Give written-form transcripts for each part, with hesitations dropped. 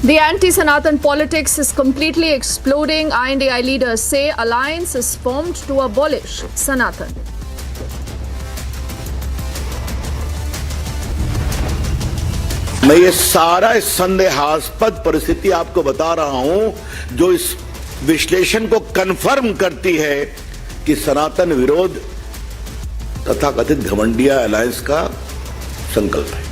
The anti-Sanatan politics is completely exploding. I.N.D.I. leaders say alliance is formed to abolish Sanatan. मैं ये सारा संदेहास्पद परिस्थिति आपको बता रहा हूं जो इस विश्लेषण को कंफर्म करती है कि सनातन विरोध तथा कथित घमंडिया अलायंस का संकल्प है।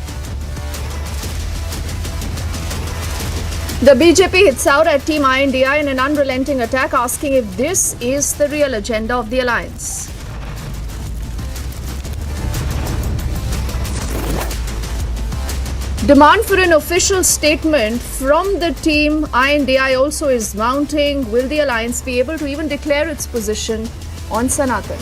The BJP hits out at Team I.N.D.I. in an unrelenting attack, asking if this is the real agenda of the alliance. Demand for an official statement from the Team I.N.D.I. also is mounting. Will the alliance be able to even declare its position on Sanatan?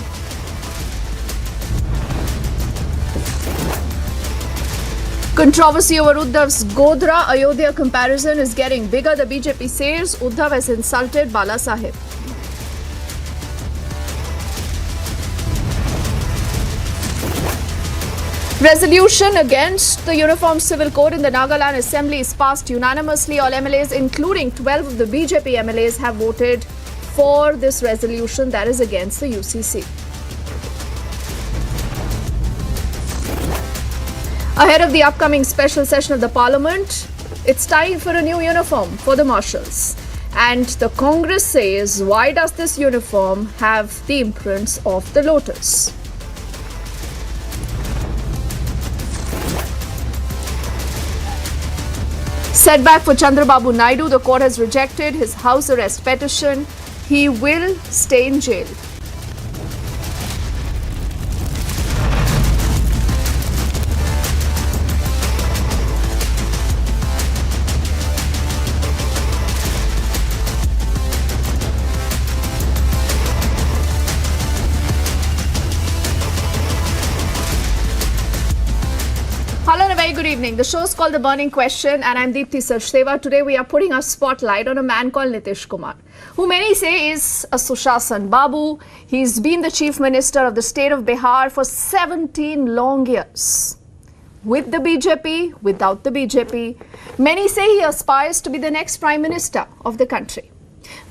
Controversy over Uddhav's Godhra Ayodhya comparison is getting bigger. The BJP says Uddhav has insulted Bala Sahib. Resolution against the Uniform Civil Code in the Nagaland Assembly is passed unanimously. All MLAs, including 12 of the BJP MLAs, have voted for this resolution that is against the UCC. Ahead of the upcoming special session of the Parliament, it's time for a new uniform for the marshals. And the Congress says, why does this uniform have the imprints of the lotus? Setback for Chandrababu Naidu. The court has rejected his house arrest petition. He will stay in jail. Hello and a very good evening. The show is called The Burning Question and I'm Deepthi Sachdeva. Today we are putting our spotlight on a man called Nitish Kumar, who many say is a Sushashan Babu. He's been the Chief Minister of the state of Bihar for 17 long years. With the BJP, without the BJP. Many say he aspires to be the next Prime Minister of the country.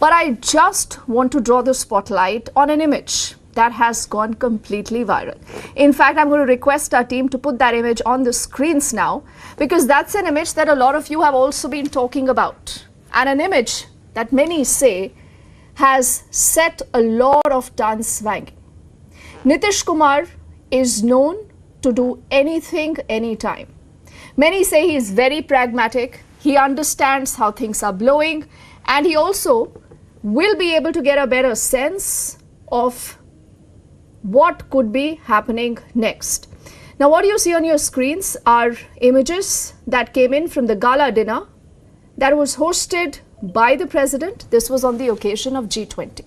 But I just want to draw the spotlight on an image that has gone completely viral. In fact, I'm going to request our team to put that image on the screens now, because that's an image that a lot of you have also been talking about, and an image that many say has set a lot of tongues swinging. Nitish Kumar is known to do anything, anytime. Many say he is very pragmatic, he understands how things are blowing, and he also will be able to get a better sense of what could be happening next. Now, what you see on your screens are images that came in from the gala dinner that was hosted by the president. This was on the occasion of G20.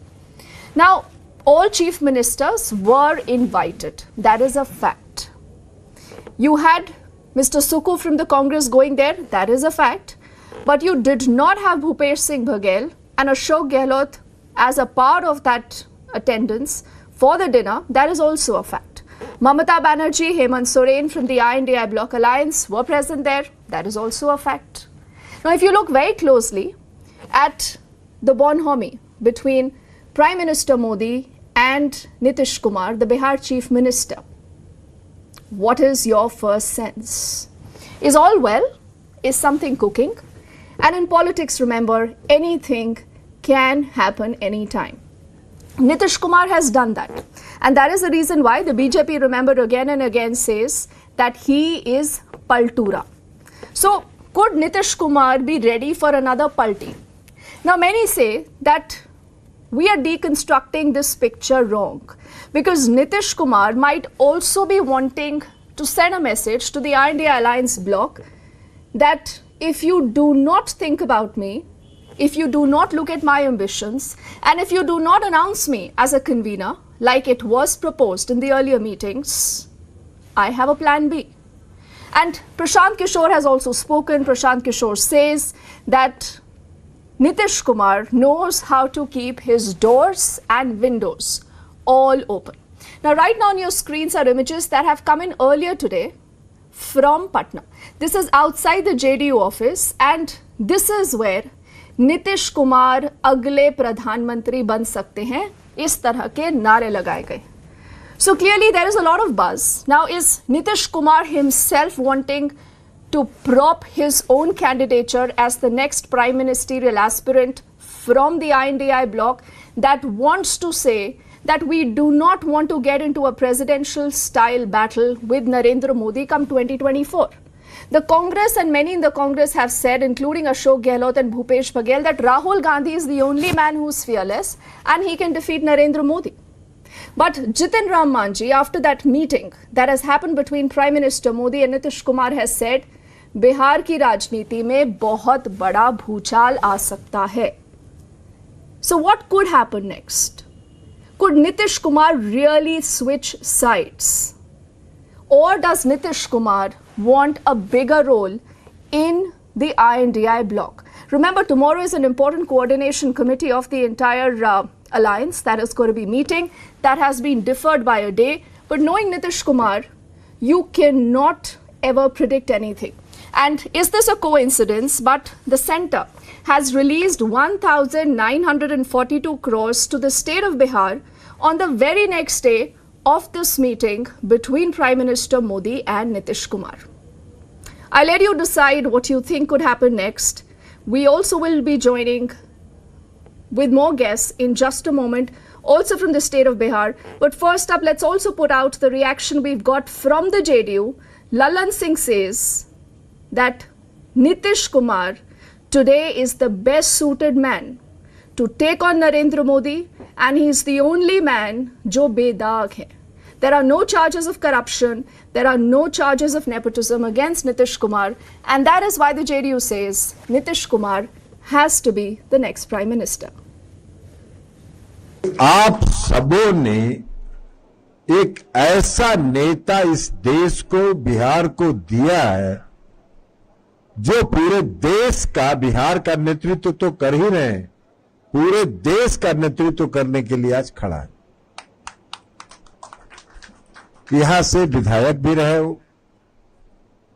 Now, all chief ministers were invited. That is a fact. You had Mr. Sukhu from the Congress going there. That is a fact. But you did not have Bhupesh Singh Baghel and Ashok Gehlot as a part of that attendance for the dinner. That is also a fact. Mamata Banerjee, Hemant Soren from the I.N.D.I. Bloc Alliance were present there. That is also a fact. Now, if you look very closely at the bonhomie between Prime Minister Modi and Nitish Kumar, the Bihar Chief Minister, what is your first sense? Is all well? Is something cooking? And in politics, remember, anything can happen anytime. Nitish Kumar has done that. And that is the reason why the BJP, remember, again and again says that he is Paltura. So, could Nitish Kumar be ready for another Palti? Now, many say that we are deconstructing this picture wrong, because Nitish Kumar might also be wanting to send a message to the I.N.D.I. Alliance bloc that if you do not think about me, if you do not look at my ambitions, and if you do not announce me as a convener, like it was proposed in the earlier meetings, I have a plan B. And Prashant Kishore has also spoken. Prashant Kishore says that Nitish Kumar knows how to keep his doors and windows all open. Now, right now on your screens are images that have come in earlier today from Patna. This is outside the JDU office, and this is where Nitish Kumar अगले प्रधानमंत्री बन सकते हैं, इस तरह के नारे लगाए गए. So clearly there is a lot of buzz. Now, is Nitish Kumar himself wanting to prop his own candidature as the next prime ministerial aspirant from the I.N.D.I. bloc that wants to say that we do not want to get into a presidential style battle with Narendra Modi come 2024? The Congress and many in the Congress have said, including Ashok Gehlot and Bhupesh Baghel, that Rahul Gandhi is the only man who is fearless and he can defeat Narendra Modi. But Jitin Ram Manji, after that meeting that has happened between Prime Minister Modi and Nitish Kumar, has said, Bihar की राजनीति में बहुत बड़ा भूचाल आ सकता है. So what could happen next? Could Nitish Kumar really switch sides? Or does Nitish Kumar want a bigger role in the I.N.D.I. bloc? Remember, tomorrow is an important coordination committee of the entire alliance that is going to be meeting. That has been deferred by a day. But knowing Nitish Kumar, you cannot ever predict anything. And is this a coincidence? But the centre has released 1,942 crores to the state of Bihar on the very next day of this meeting between Prime Minister Modi and Nitish Kumar. I'll let you decide what you think could happen next. We also will be joining with more guests in just a moment, also from the state of Bihar. But first up, let's also put out the reaction we've got from the JDU. Lalan Singh says that Nitish Kumar today is the best suited man to take on Narendra Modi, and he's the only man jo bedaag hai. There are no charges of corruption, there are no charges of nepotism against Nitish Kumar, and that is why the JDU says Nitish Kumar has to be the next Prime Minister. आप सबों ने एक ऐसा नेता इस देश को, बिहार को दिया है जो पूरे देश का, बिहार का नेतृत्व तो कर ही रहे हैं, पूरे देश का नेतृत्व करने के लिए आज खड़ा है. यहां से विधायक भी रहे हो,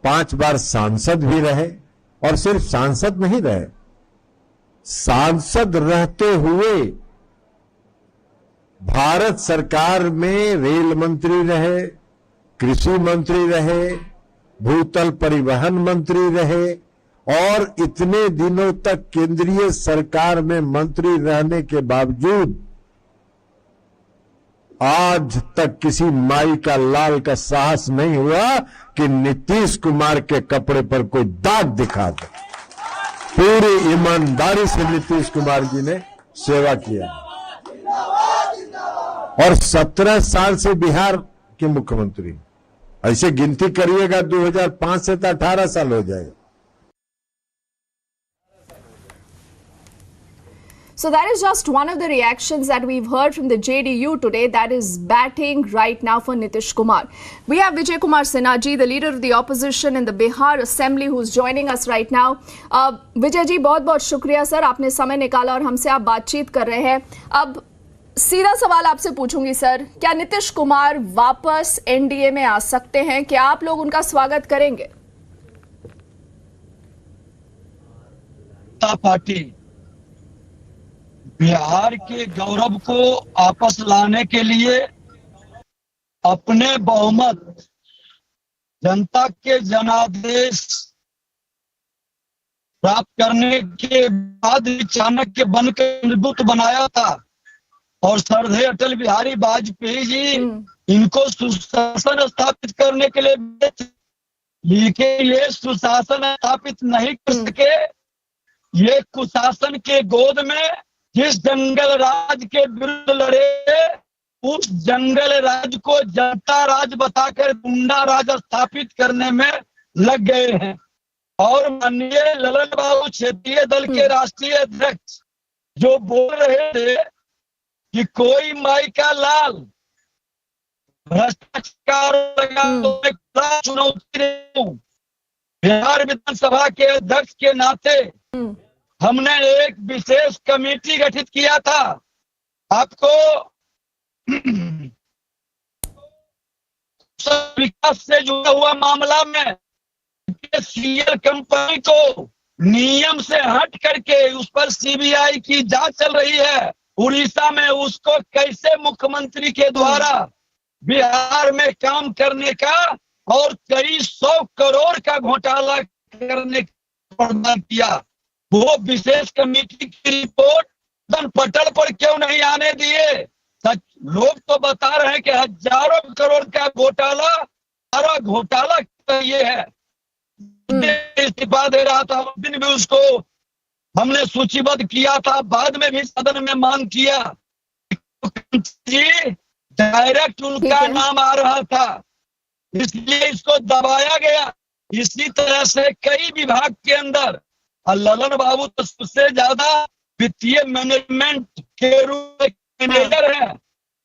5 बार सांसद भी रहे, और सिर्फ सांसद नहीं रहे, सांसद रहते हुए भारत सरकार में रेल मंत्री रहे, कृषि मंत्री रहे, भूतल परिवहन मंत्री रहे, और इतने दिनों तक केंद्रीय सरकार में मंत्री रहने के बावजूद आज तक किसी माई का लाल का साहस नहीं हुआ कि नीतीश कुमार के कपड़े पर कोई दाग दिखा दे. पूरी ईमानदारी से नीतीश कुमार जी ने सेवा किया और 17 साल से बिहार के मुख्यमंत्री. ऐसे गिनती करिएगा 2005 से तो 18 साल हो जाएगा. So that is just one of the reactions that we've heard from the JDU today that is batting right now for Nitish Kumar. We have Vijay Kumar Sinha ji, the leader of the opposition in the Bihar Assembly, who's joining us right now. Vijay ji, बहुत-बहुत शुक्रिया sir, आपने समय निकाला और हमसे आप बातचीत कर रहे हैं. अब सीधा सवाल आपसे पूछूंगी सर, क्या नीतीश कुमार वापस एनडीए में आ सकते हैं? क्या आप लोग उनका स्वागत करेंगे? पार्टी बिहार के गौरव को वापस लाने के लिए अपने बहुमत, जनता के जनादेश प्राप्त करने के बाद चाणक्य बनकर मजबूत बनाया था, और श्रद्धेय अटल बिहारी वाजपेयी जी इनको सुशासन स्थापित करने के लिए, लेकिन ये सुशासन स्थापित नहीं कर सके. ये कुशासन के गोद में जिस जंगल राज के विरुद्ध लड़े, उस जंगल राज को जनता राज बताकर गुंडा राज स्थापित करने में लग गए हैं. और माननीय ललन बाबू क्षेत्रीय दल के राष्ट्रीय अध्यक्ष जो बोल रहे थे कि कोई माई का लाल भ्रष्टाचार लगा तो मैं चुनौती देता हूं. बिहार विधानसभा के अध्यक्ष के नाते हमने एक विशेष कमेटी गठित किया था. आपको विकास से जुड़ा हुआ मामला में सीएल कंपनी को नियम से हट करके उस पर सीबीआई की जांच चल रही है। उड़ीसा में उसको कैसे मुख्यमंत्री के द्वारा बिहार में काम करने का और कई 100 करोड़ का घोटाला करने का प्रदान किया, वो विशेष कमेटी की रिपोर्ट पटल पर क्यों नहीं आने दिए? सच लोग तो बता रहे हैं कि हजारों करोड़ का घोटाला ये है। इस्तीफा दे रहा था, उस दिन भी उसको हमने सूचीबद्ध किया था, बाद में भी सदन में मांग किया जी, डायरेक्ट उनका नाम आ रहा था, इसलिए इसको दबाया गया। इसी तरह से कई विभाग के अंदर ललन बाबू तो सबसे ज्यादा वित्तीय मैनेजमेंट के रूप में मैनेजर है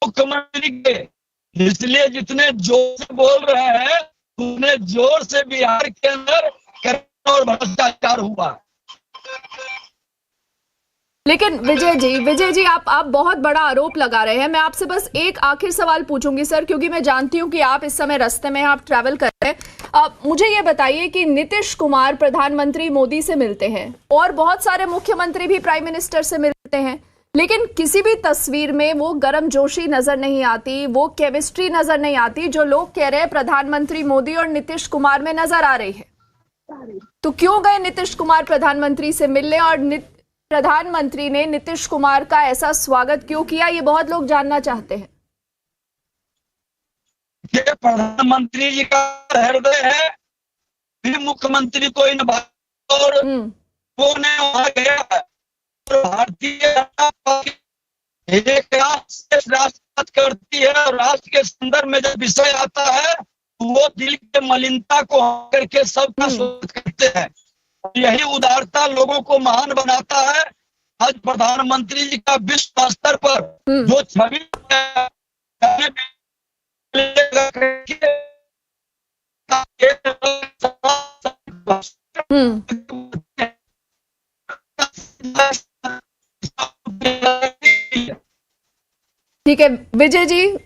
मुख्यमंत्री के, इसलिए जितने जोर से बोल रहे हैं उतने जोर से बिहार के अंदर करप्शन और भ्रष्टाचार हुआ। लेकिन विजय जी आप बहुत बड़ा आरोप लगा रहे हैं। मैं आपसे बस एक आखिर सवाल पूछूंगी सर, क्योंकि मैं जानती हूं कि आप इस समय रास्ते में आप ट्रैवल कर रहे हैं। मुझे ये बताइए कि नीतीश कुमार प्रधानमंत्री मोदी से मिलते हैं और बहुत सारे मुख्यमंत्री भी प्राइम मिनिस्टर से मिलते हैं, लेकिन किसी भी तस्वीर में वो गर्मजोशी नजर नहीं आती, वो केमिस्ट्री नजर नहीं आती जो लोग कह रहे हैं प्रधानमंत्री मोदी और नीतीश कुमार में नजर आ रही है। तो क्यों गए नीतीश कुमार प्रधानमंत्री से मिलने और प्रधानमंत्री ने नीतीश कुमार का ऐसा स्वागत क्यों किया, ये बहुत लोग जानना चाहते हैं। ये प्रधानमंत्री जी का हृदय है, फिर मुख्यमंत्री को इन और वो ने वहां गया। भारतीय जनता पार्टी एक राष्ट्र करती है और राष्ट्र के संदर्भ में जब विषय आता है वो दिल के मलिनता को करके सबका स्वागत करते हैं। यही उदारता लोगों को महान बनाता है। आज प्रधानमंत्री जी का विश्व स्तर पर जो छवि ठीक है विजय जी,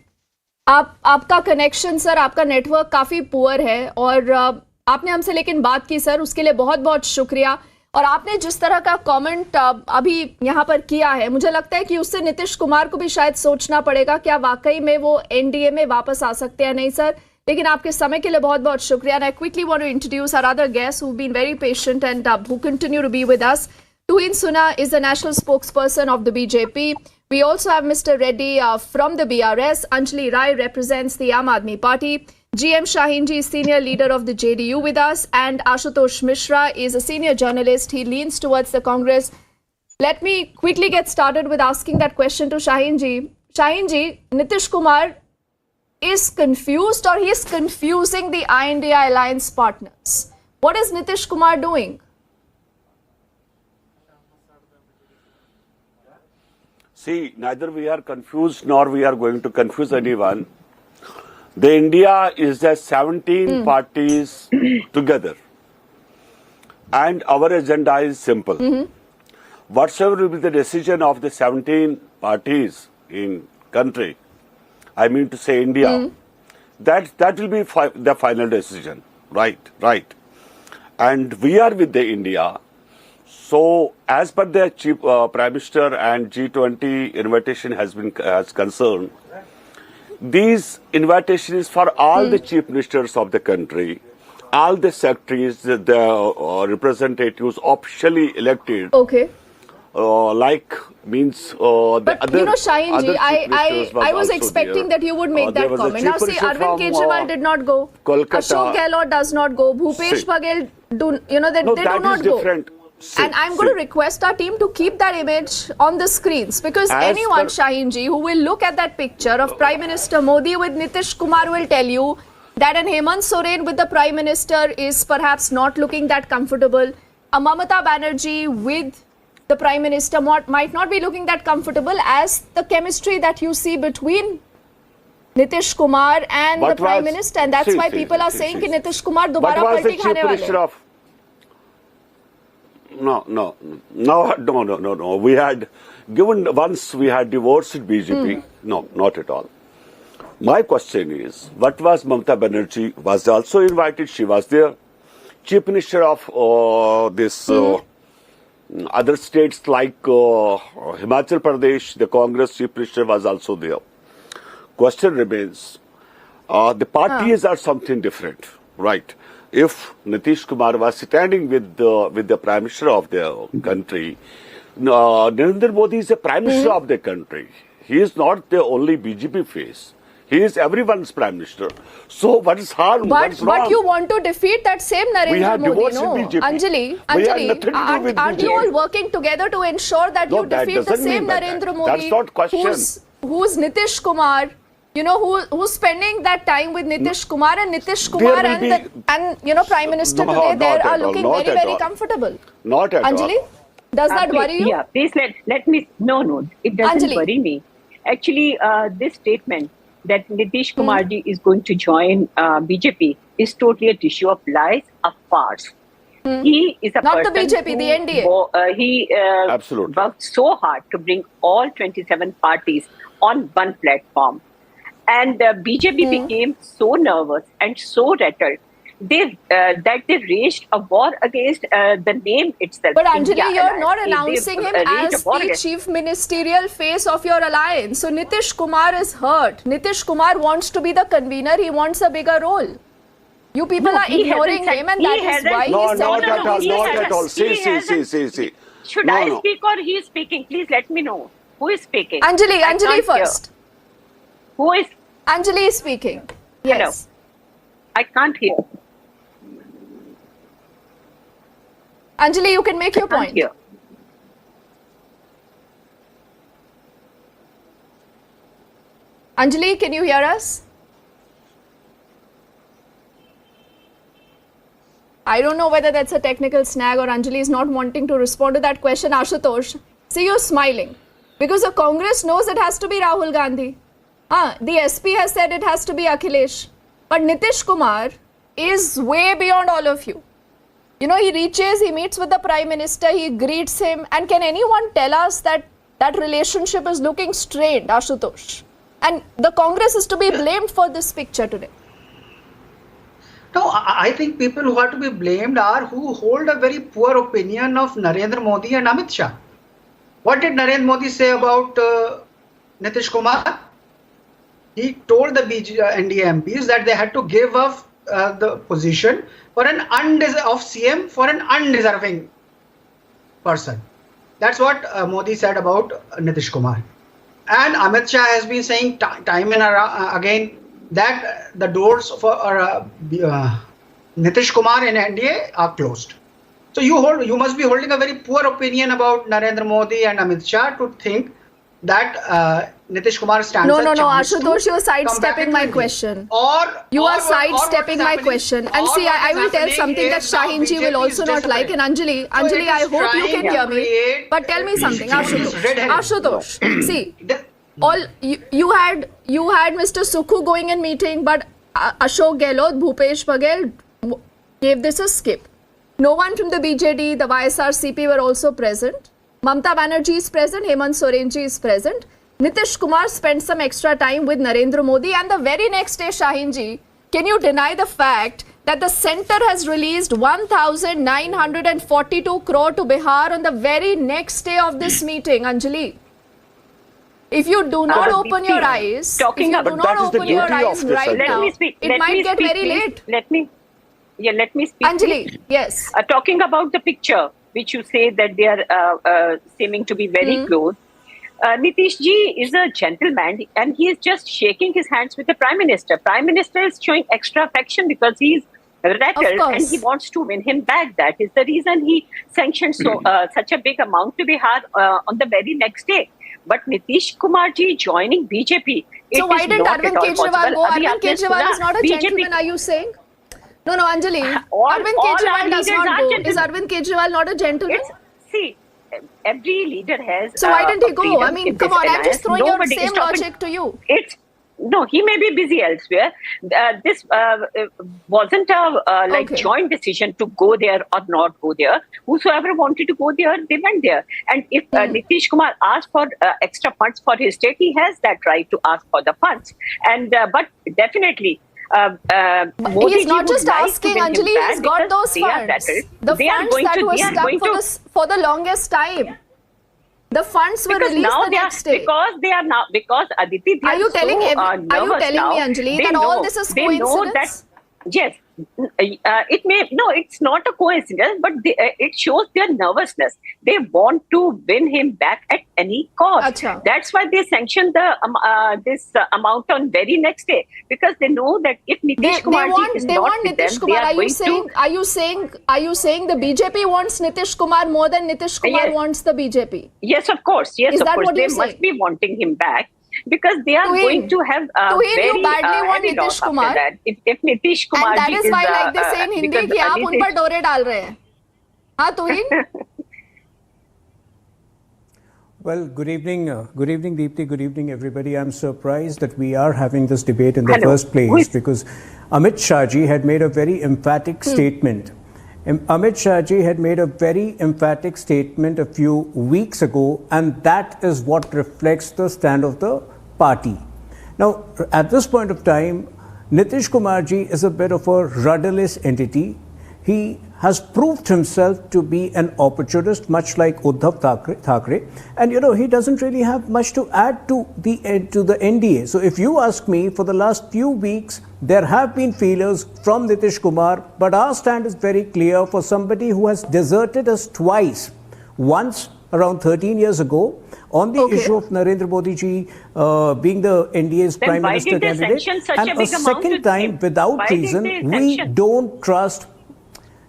आपका कनेक्शन सर, आपका नेटवर्क काफी पुअर है और आपने हमसे लेकिन बात की सर, उसके लिए बहुत बहुत शुक्रिया। और आपने जिस तरह का कमेंट अभी यहाँ पर किया है, मुझे लगता है कि उससे नीतीश कुमार को भी शायद सोचना पड़ेगा क्या वाकई में वो एनडीए में वापस आ सकते हैं। नहीं सर, लेकिन आपके समय के लिए बहुत बहुत शुक्रिया। And I quickly want to introduce our other guest who been very patient and who continue to be with us. Tuhin Suna is the national spokesperson of the BJP. We also have Mr. Reddy from the BRS. Anjali Rai represents the I.N.D.I.A. GM Shahinji is senior leader of the JDU with us. And Ashutosh Mishra is a senior journalist. He leans towards the Congress. Let me quickly get started with asking that question to Shahinji. Shahinji, Nitish Kumar is confused or he is confusing the I.N.D.I.A alliance partners. What is Nitish Kumar doing? See, neither we are confused nor we are going to confuse anyone. The India is the 17 parties together. And our agenda is simple. Whatsoever will be the decision of the 17 parties in country, I mean to say India, that will be the final decision. Right. And we are with the India. So, as per the Chief Prime Minister and G20 invitation has concerned, these invitation is for all the chief ministers of the country, all the secretaries, the representatives officially elected. Okay. Like means the but other. You know, Shahinji, I was also expecting there. that you would make that was a comment. chief Now see, minister Arvind from, Kejriwal did not go. Kolkata. Ashok Gehlot does not go. Bhupesh See. Baghel they No, do that not is go. different. And I'm going to request our team to keep that image on the screens, because As anyone, per- Shahinji, who will look at that picture of Prime Minister Modi with Nitish Kumar will tell you that an Hemant Soren with the Prime Minister is perhaps not looking that comfortable. A Mamata Banerjee with the Prime Minister might not be looking that comfortable as the chemistry that you see between Nitish Kumar and What the Prime was- Minister. And that's why people are saying कि Nitish Kumar What दोबारा was the पलटी chief खाने वाले minister हैं. of? No. We had given once we had divorced BJP. No, not at all. My question is, what was Mamata Banerjee was also invited? She was there. Chief Minister of this other states like Himachal Pradesh, the Congress Chief Minister was also there. Question remains, the parties are something different, right? If Nitish Kumar was standing with the Prime Minister of the country, Narendra Modi is the Prime Minister of the country. He is not the only BJP face. He is everyone's Prime Minister. So what is harm? What's wrong? But you want to defeat that same Narendra Modi, no? BJP. Anjali, aren't you all working together to ensure that you defeat the same Narendra Modi? That's not question. Who's Nitish Kumar? You know, who's spending that time with Nitish Kumar, and Nitish Kumar and Prime Minister today, they are looking very comfortable. Not at all. Anjali, does that worry you? Yeah, please let me. No, it doesn't worry me. Actually, this statement that Nitish Kumarji is going to join BJP is totally a tissue of lies, a farce. He is a not person the BJP, who, the N.D.A. He Absolutely. worked so hard to bring all 27 parties on one platform. And BJP became so nervous and so rattled that they raged a war against the name itself. But Anjali, you're not announcing him as the chief ministerial face of your alliance. So Nitish Kumar is hurt. Nitish Kumar wants to be the convener. He wants a bigger role. You people are ignoring him, and that is why he's not at all. See. Should I speak or he is speaking? Please let me know. Who is speaking? Anjali first. Who is? Anjali is speaking. Yes. Hello. I can't hear. Anjali, you can make your point. Hear. Anjali, can you hear us? I don't know whether that's a technical snag or Anjali is not wanting to respond to that question. Ashutosh, see you smiling. Because the Congress knows it has to be Rahul Gandhi. The SP has said it has to be Akhilesh. But Nitish Kumar is way beyond all of you. You know, he reaches, he meets with the Prime Minister, he greets him. And can anyone tell us that that relationship is looking strained, Ashutosh? And the Congress is to be blamed for this picture today. No, I think people who are to be blamed are who hold a very poor opinion of Narendra Modi and Amit Shah. What did Narendra Modi say about Nitish Kumar? He told the N.D.A. MPs that they had to give up the position for of CM for an undeserving person. That's what Modi said about Nitish Kumar. And Amit Shah has been saying time and again that the doors for Nitish Kumar and N.D.A. are closed. So you must be holding a very poor opinion about Narendra Modi and Amit Shah to think that Nitish Kumar stands No, Ashutosh, you're sidestepping my question. You are sidestepping my question. And see, I will tell something that Shaheen ji will also not like. And Anjali, I hope you can hear me. But tell me something, Ashutosh. See, you had Mr. Sukhu going in meeting, but Ashok Gehlot, Bhupesh Baghel gave this a skip. No one from the BJD, the YSRCP were also present. Mamata Banerjee is present, Hemant Soren ji is present. Nitish Kumar spent some extra time with Narendra Modi, and the very next day, Shaheen ji, can you deny the fact that the centre has released 1,942 crore to Bihar on the very next day of this meeting, Anjali? If you do not open your eyes, right now, it might get very late. Let me speak. Anjali, yes. Talking about the picture, which you say that they are seeming to be very close. Nitish ji is a gentleman and he is just shaking his hands with the Prime Minister. Prime Minister is showing extra affection because he is rattled and he wants to win him back. That is the reason he sanctioned such a big amount to Bihar on the very next day. But Nitish Kumar ji joining BJP. So why didn't Arvind Kejriwal go? Arvind Kejriwal is not a gentleman, are you saying? No, Anjali. Arvind Kejriwal does not go. Is Arvind Kejriwal not a gentleman? See, every leader has. So why didn't he go? I mean, come on, I'm just throwing your same logic to you. No, he may be busy elsewhere. This wasn't a Okay. joint decision to go there or not go there. Whosoever wanted to go there, they went there. And if Nitish Kumar asked for extra funds for his state, he has that right to ask for the funds. And but definitely. Modi He's not would just like to asking, win him Anjali, back he's got because those they are funds. settled. The They are funds going that to- were they are stuck going to- for the longest time. The funds were Because released now the they are next day. because Aditi, they Are you telling so, are you nervous telling now. me, Anjali, They that know- all this is they know that coincidence? yes, it may no, it's not a coincidence, but it shows their nervousness. They want to win him back at any cost. Acha. That's why they sanctioned the this amount on very next day, because they know that if Nitish Kumar is They not want with Nitish them, Kumar. they are going to. Are you saying the BJP wants Nitish Kumar more than Nitish Kumar Yes. wants the BJP? Yes, of course. Yes, Is of that course. what They you're must saying? be wanting him back because they are Tuhin, going to have Tuhin, very you badly want heavy Nitish loss Kumar. after that. If Nitish Kumar And that ji is why, like they say in Hindi, because कि आप उन पर डोरे डाल रहे हैं. हाँ, तुहिन? Well, good evening, Deepthi. Good evening, everybody. I'm surprised that we are having this debate in the Hello. first place because Amit Shah ji had made a very emphatic statement. Amit Shah ji had made a very emphatic statement a few weeks ago, and that is what reflects the stand of the party. Now, at this point of time, Nitish Kumar ji is a bit of a rudderless entity. He has proved himself to be an opportunist, much like Uddhav Thackeray. And he doesn't really have much to add to the NDA. So if you ask me, for the last few weeks, there have been feelers from Nitish Kumar, but our stand is very clear for somebody who has deserted us twice. Once around 13 years ago, on the issue of Narendra Modi ji being the NDA's Then Prime why Minister did they candidate, sanction such and a a big amount second to time him? without Why did reason, they we sanction? don't trust.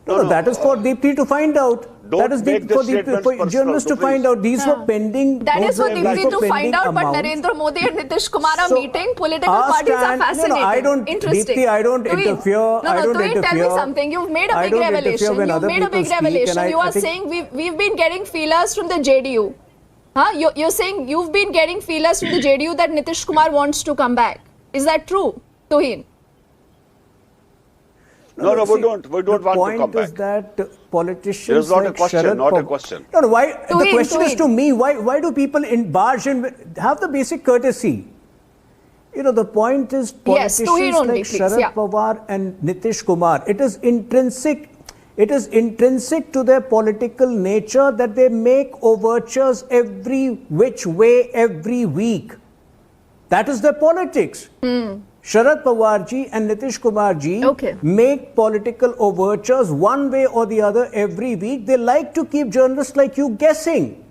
No, that is for Deepthi to find out. Don't That is make the statements for personal, journalists to please. find out. These were pending. That is those for were Deepthi to pending find out, but amounts. Narendra Modi and Nitish Kumar are So, meeting. Political our parties are stand- no, fascinating. I don't- Interesting. Deepthi, I don't Tuhin, interfere. No, I don't Tuhin, tell me interfere. something. You've made a I big don't interfere revelation. when You've other made a people big speak, revelation. and You I are think- saying we've been getting feelers from the JDU. Huh? You're saying you've been getting feelers from the JDU that Nitish Kumar wants to come back. Is that true, Tuhin? No, we don't The want to come point is back. that politicians There's not a like question, Sharad not a Pawar- question. No, why? The Tuhin, question is Tuhin. to me, why do people barge in, have the basic courtesy? The point is Yes, politicians Tuhin only, like please, Sharad yeah. Pawar and Nitish Kumar, it is intrinsic to their political nature that they make overtures every which way, every week. That is their politics. Sharad Pawar ji and Nitish Kumar ji Okay. make political overtures one way or the other every week. They like to keep journalists like you guessing.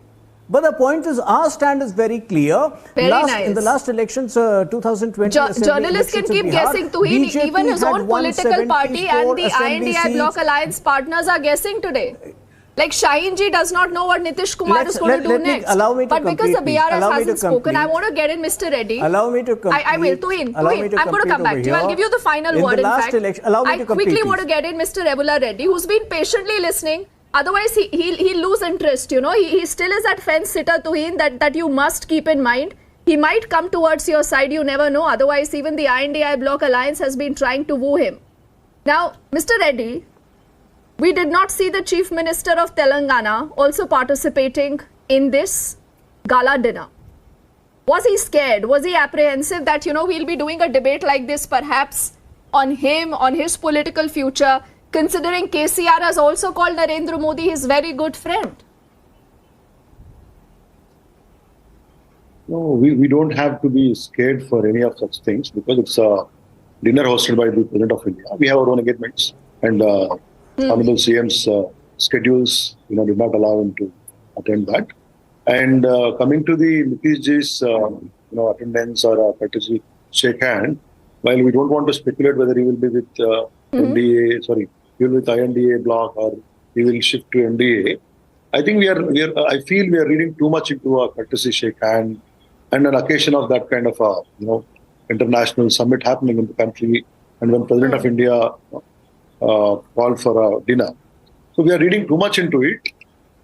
But the point is, our stand is very clear. Very nice. In the last elections, 2020 assembly Journalists can elections in keep Bihar, guessing. Tuhin, BJP even his had own political party and the assembly I.N.D.I. bloc seats. alliance partners are guessing today. Like Shaheen ji does not know what Nitish Kumar is going to do next. Allow me to but because the complete, BRS please. Allow me to hasn't spoken, I complete. want to get in Mr. Reddy. Allow me to complete. I will. Tuhin, Allow me I'm going to come back to you. I'll give you the final word. In fact, allow me I to quickly complete, want to please. get in Mr. Rebula Reddy, who's been patiently listening. Otherwise, he'll lose interest. He still is that fence sitter, Tuhin, that you must keep in mind. He might come towards your side. You never know. Otherwise, even the I.N.D.I. bloc alliance has been trying to woo him. Now, Mr. Reddy, we did not see the Chief Minister of Telangana also participating in this gala dinner. Was he scared? Was he apprehensive that, we'll be doing a debate like this perhaps on him, on his political future, considering KCR has also called Narendra Modi his very good friend? No, we don't have to be scared for any of such things because it's a dinner hosted by the President of India. We have our own engagements, and Honorable CM's schedules, did not allow him to attend that. And coming to the Nitish ji's, attendance or courtesy shake hand, while we don't want to speculate whether he will be with he will be with I.N.D.A. bloc or he will shift to N.D.A. I think I feel we are reading too much into a courtesy shake hand and an occasion of that kind of a, international summit happening in the country, and when President of India called for a dinner. So we are reading too much into it.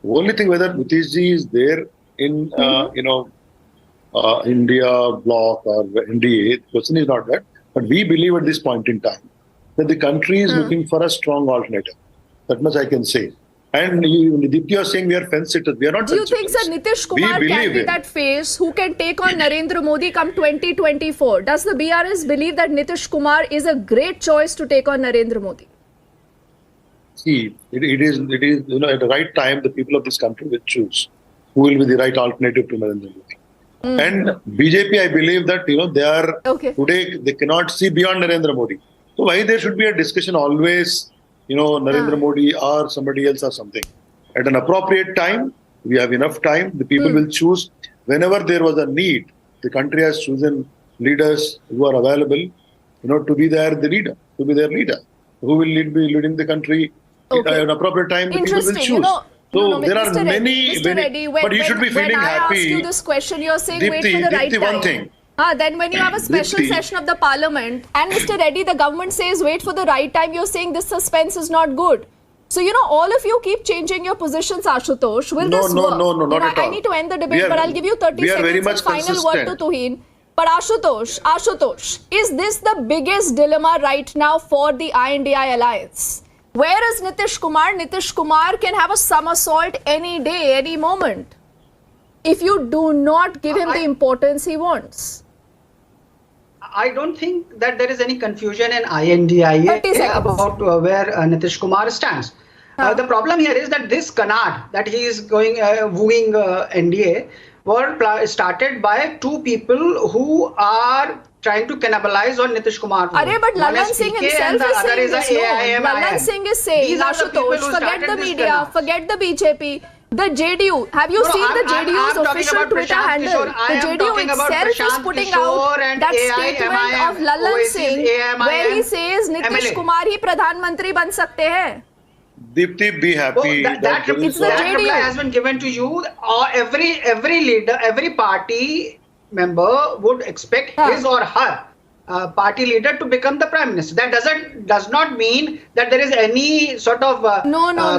The only thing whether Nitish ji is there in, India bloc or I.N.D.A. The question is not that. But we believe at this point in time that the country is looking for a strong alternative. That much I can say. And you are saying we are fence sitters. We are not Do you fence think, sitters. sir, Nitish Kumar can be that face who can take on Narendra Modi come 2024? Does the BRS believe that Nitish Kumar is a great choice to take on Narendra Modi? See, it is at the right time the people of this country will choose who will be the right alternative to Narendra Modi. And BJP, I believe that they are today they cannot see beyond Narendra Modi. So why there should be a discussion always, Narendra Modi or somebody else or something. At an appropriate time, we have enough time. The people will choose whenever there was a need. The country has chosen leaders who are available, to be their leader. Who will be leading the country at an appropriate time? The people will choose. So there are many, but you should be feeling happy. When I happy. ask you this question, you're saying wait for the right time. One thing. Then when you have a special session of the parliament and Mr. Reddy, the government says wait for the right time, you're saying this suspense is not good. So, all of you keep changing your positions, Ashutosh. Will this work? No, not at all. I need to end the debate, but I'll give you 30 seconds and final word to Tuhin. But Ashutosh, is this the biggest dilemma right now for the I.N.D.I. alliance? Where is Nitish Kumar? Nitish Kumar can have a somersault any day, any moment, if you do not give him the importance he wants. I don't think that there is any confusion in I.N.D.I.A about where Nitish Kumar stands. The problem here is that this canard that he is going wooing N.D.A were started by two people who are trying to cannibalize on Nitish Kumar. But Lalan Singh himself is saying this. Lalan Singh is saying, Ashutosh, forget the media, forget the BJP. The JDU, have you seen the JDU's official Twitter handle? The JDU itself is putting out that statement of Lalan Singh where he says Nitish Kumar ही प्रधानमंत्री बन सकते हैं. Deepti, be happy. That reply has been given to you. Every leader, every party member would expect his or her party leader to become the prime minister. That does not mean that there is any sort of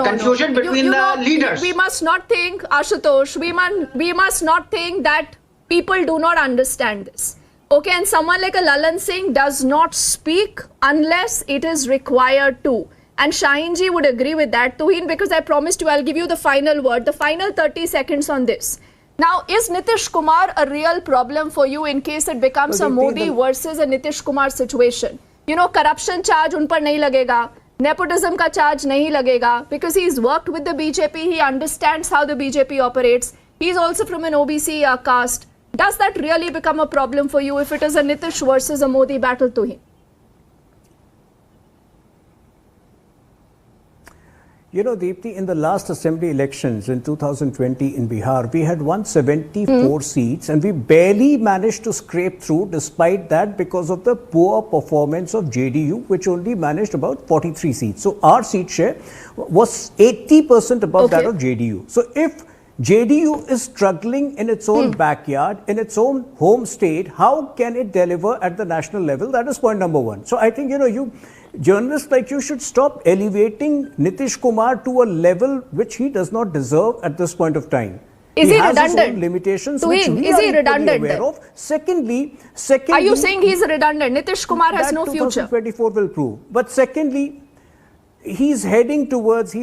confusion between the leaders. We must not think, Ashutosh, we must not think that people do not understand this. Okay, and someone like a Lalan Singh does not speak unless it is required to. And Shahinji would agree with that, Tuhin, because I promised you I'll give you the final word, the final 30 seconds on this. Now, is Nitish Kumar a real problem for you in case it becomes a Modi versus a Nitish Kumar situation? Corruption charge un par nahi lagega, nepotism ka charge nahi lagega, because he's worked with the BJP, he understands how the BJP operates. He's also from an OBC caste. Does that really become a problem for you if it is a Nitish versus a Modi battle, Tuhin? Deepti, in the last assembly elections in 2020 in Bihar, we had won 74 seats and we barely managed to scrape through despite that because of the poor performance of JDU, which only managed about 43 seats. So our seat share was 80% above that of JDU. So if JDU is struggling in its own backyard, in its own home state, how can it deliver at the national level? That is point number one. So I think, journalists like you should stop elevating Nitish Kumar to a level which he does not deserve at this point of time. Is he redundant? Has his own limitations which we is are he redundant aware of. Secondly, are you saying he's redundant? Nitish Kumar has no future. 2024 will prove. But secondly, he's heading towards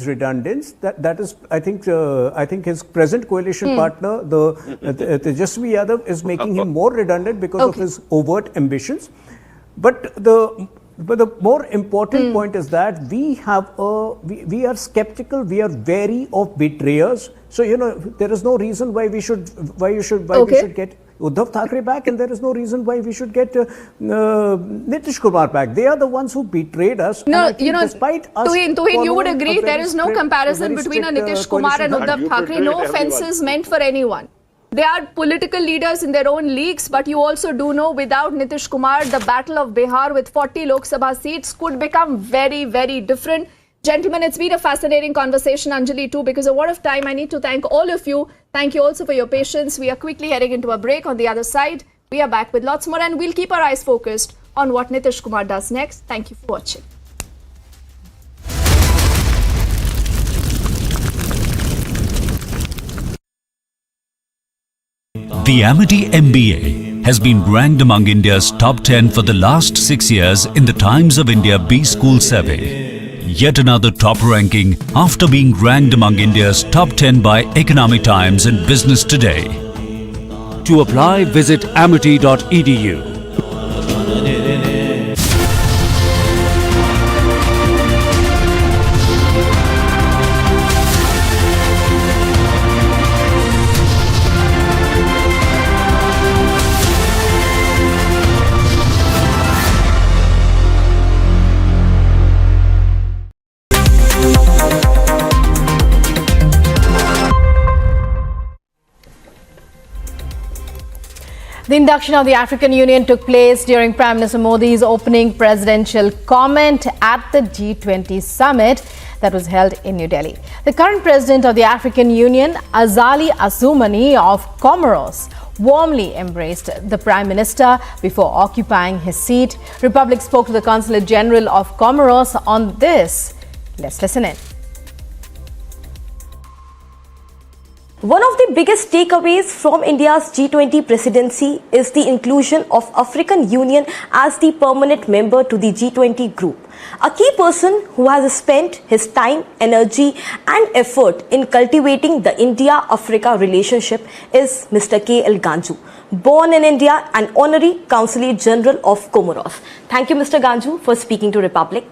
redundance. That is, I think his present coalition partner, the Tejasvi Yadav, is making him more redundant because of his overt ambitions. But the more important point is that we are skeptical, we are wary of betrayers. So there is no reason why we should get Uddhav Thackeray back, and there is no reason why we should get Nitish Kumar back. They are the ones who betrayed us. No, despite us, Tuhin, you would agree there is no comparison between a Nitish Kumar and Uddhav Thackeray. No offences meant for anyone. They are political leaders in their own leagues, but you also do know without Nitish Kumar, the battle of Bihar with 40 Lok Sabha seats could become very, very different. Gentlemen, it's been a fascinating conversation, Anjali, too. Because of what of time, I need to thank all of you. Thank you also for your patience. We are quickly heading into a break. On the other side, we are back with lots more, and we'll keep our eyes focused on what Nitish Kumar does next. Thank you for watching. The Amity has been ranked among India's top 10 for the last 6 years in the Times of India B-School survey. Yet another top ranking after being ranked among India's top 10 by Economic Times and Business Today. To apply, visit amity.edu. The induction of the African Union took place during Prime Minister Modi's opening presidential comment at the G20 summit that was held in New Delhi. The current president of the African Union, Azali Assoumani of Comoros, warmly embraced the Prime Minister before occupying his seat. Republic spoke to the Consulate General of Comoros on this. Let's listen in. One of the biggest takeaways from India's G20 presidency is the inclusion of African Union as the permanent member to the G20 group. A key person who has spent his time, energy and effort in cultivating the India-Africa relationship is Mr. K.L. Ganju, born in India and Honorary Consulate General of Comoros. Thank you, Mr. Ganju, for speaking to Republic.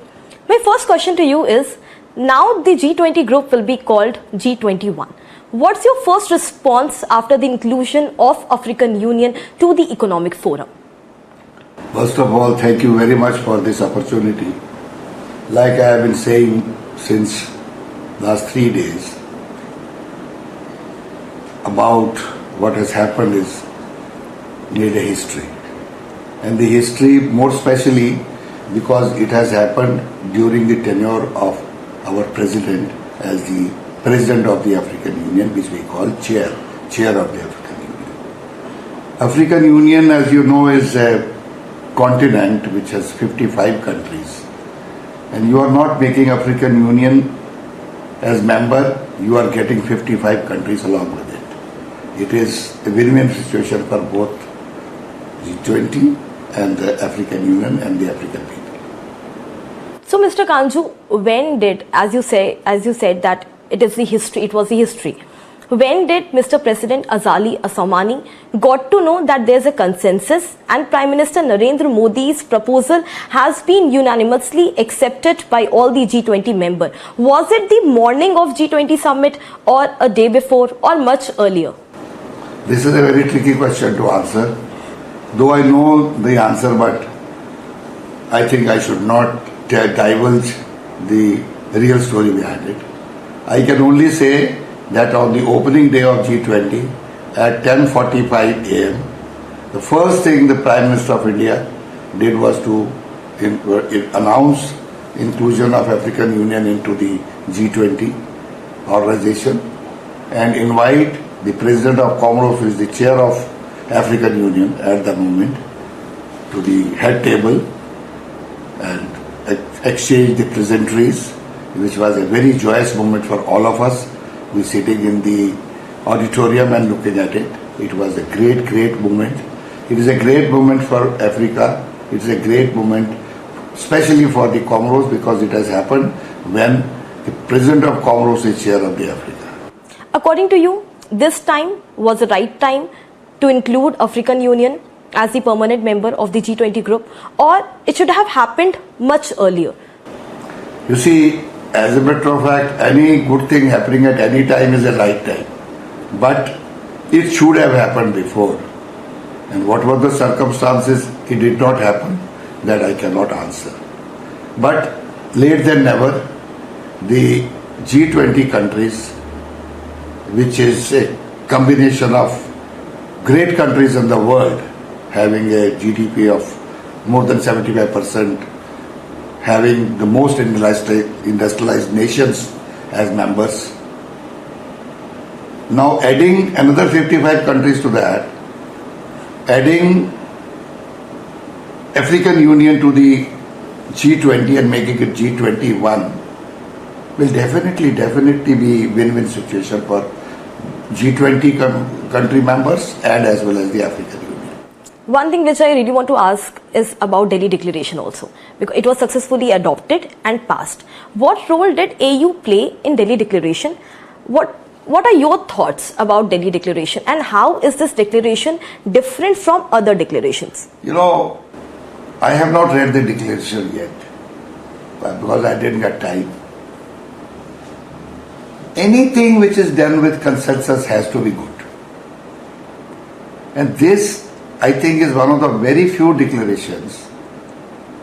My first question to you is, now the G20 group will be called G21. What's your first response after the inclusion of African Union to the Economic Forum? First of all, thank you very much for this opportunity. Like I have been saying since last 3 days, about what has happened is made a history. And the history more specially because it has happened during the tenure of our president as the President of the African Union, which we call Chair of the African Union. African Union, as you know, is a continent which has 55 countries. And you are not making African Union as member, you are getting 55 countries along with it. It is a win-win situation for both G20 and the African Union and the African people. So, Mr. Ganju, when did, as you said that it was the history. When did Mr. President Azali Assoumani got to know that there's a consensus and Prime Minister Narendra Modi's proposal has been unanimously accepted by all the G20 members? Was it the morning of G20 summit or a day before or much earlier? This is a very tricky question to answer. Though I know the answer, but I think I should not divulge the real story behind it. I can only say that on the opening day of G20 at 10:45 a.m., the first thing the Prime Minister of India did was to announce inclusion of African Union into the G20 organization and invite the President of Comoros, who is the Chair of African Union at the moment, to the head table and exchange the pleasantries, which was a very joyous moment for all of us. We sitting in the auditorium and looking at it. It was a great moment. It is a great moment for Africa. It is a great moment, especially for the Comoros, because it has happened when the President of Comoros is Chair of the Africa. According to you, this time was the right time to include African Union as the permanent member of the G20 group, or it should have happened much earlier? You see, as a matter of fact, any good thing happening at any time is a right time. But it should have happened before. And what were the circumstances it did not happen, that I cannot answer. But later than never, the G20 countries, which is a combination of great countries in the world, having a GDP of more than 75%, having the most industrialized nations as members. Now adding another 55 countries to that, adding African Union to the G20 and making it G21 will definitely be win-win situation for G20 country members and as well as the African Union. One thing which I really want to ask is about Delhi Declaration also, because it was successfully adopted and passed. What role did AU play in Delhi Declaration? What are your thoughts about Delhi Declaration, and how is this declaration different from other declarations? You know, I have not read the declaration yet because I didn't get time. Anything which is done with consensus has to be good. And this, I think, is one of the very few declarations,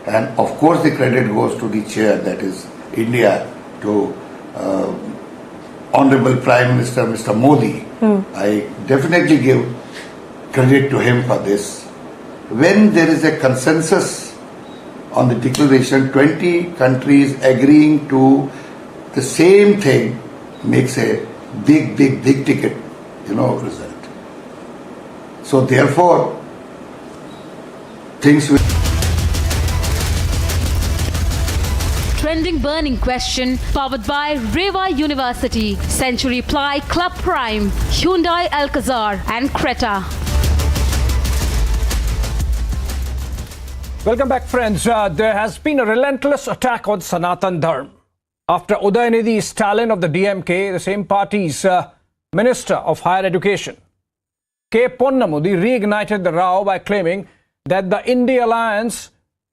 and of course the credit goes to the chair, that is India, to Honorable Prime Minister Mr. Modi. I definitely give credit to him for this. When there is a consensus on the declaration, 20 countries agreeing to the same thing makes a big ticket, result. So therefore, things will... Trending burning question powered by Reva University, Century Ply, Club Prime, Hyundai Alcazar and Creta. Welcome back, friends. There has been a relentless attack on Sanatan Dharma. After Udayanithi Stalin of the DMK, the same party's Minister of Higher Education, K. Ponnamudi, reignited the row by claiming that the I.N.D.I.A alliance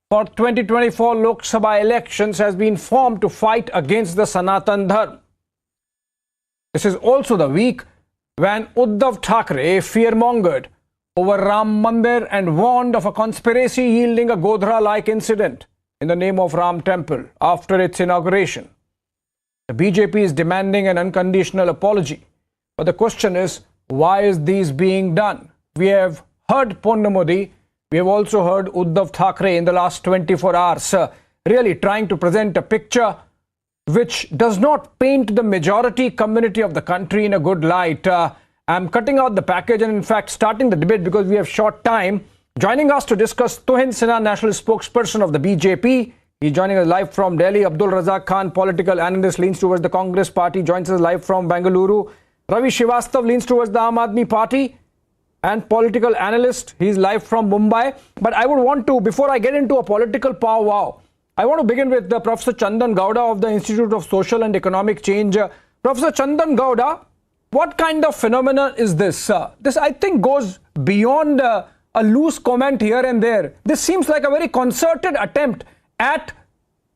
for 2024 Lok Sabha elections has been formed to fight against the Sanatan Dharma. This is also the week when Uddhav Thackeray fear-mongered over Ram Mandir and warned of a conspiracy yielding a Godhra-like incident in the name of Ram Temple after its inauguration. The BJP is demanding an unconditional apology. But the question is, why is this being done? We have heard Ponnamudi. We have also heard Uddhav Thackeray in the last 24 hours really trying to present a picture which does not paint the majority community of the country in a good light. I'm cutting out the package and in fact starting the debate because we have short time. Joining us to discuss, Tuhin Sinha, national spokesperson of the BJP. He's joining us live from Delhi. Abdul Razak Khan, political analyst, leans towards the Congress party, joins us live from Bengaluru. Ravi Srivastav leans towards the Aam Aadmi Party and political analyst. He's live from Mumbai. But I would want to, before I get into a political powwow, I want to begin with Professor Chandan Gowda of the Institute of Social and Economic Change. Professor Chandan Gowda, what kind of phenomenon is this? This, I think, goes beyond a loose comment here and there. This seems like a very concerted attempt at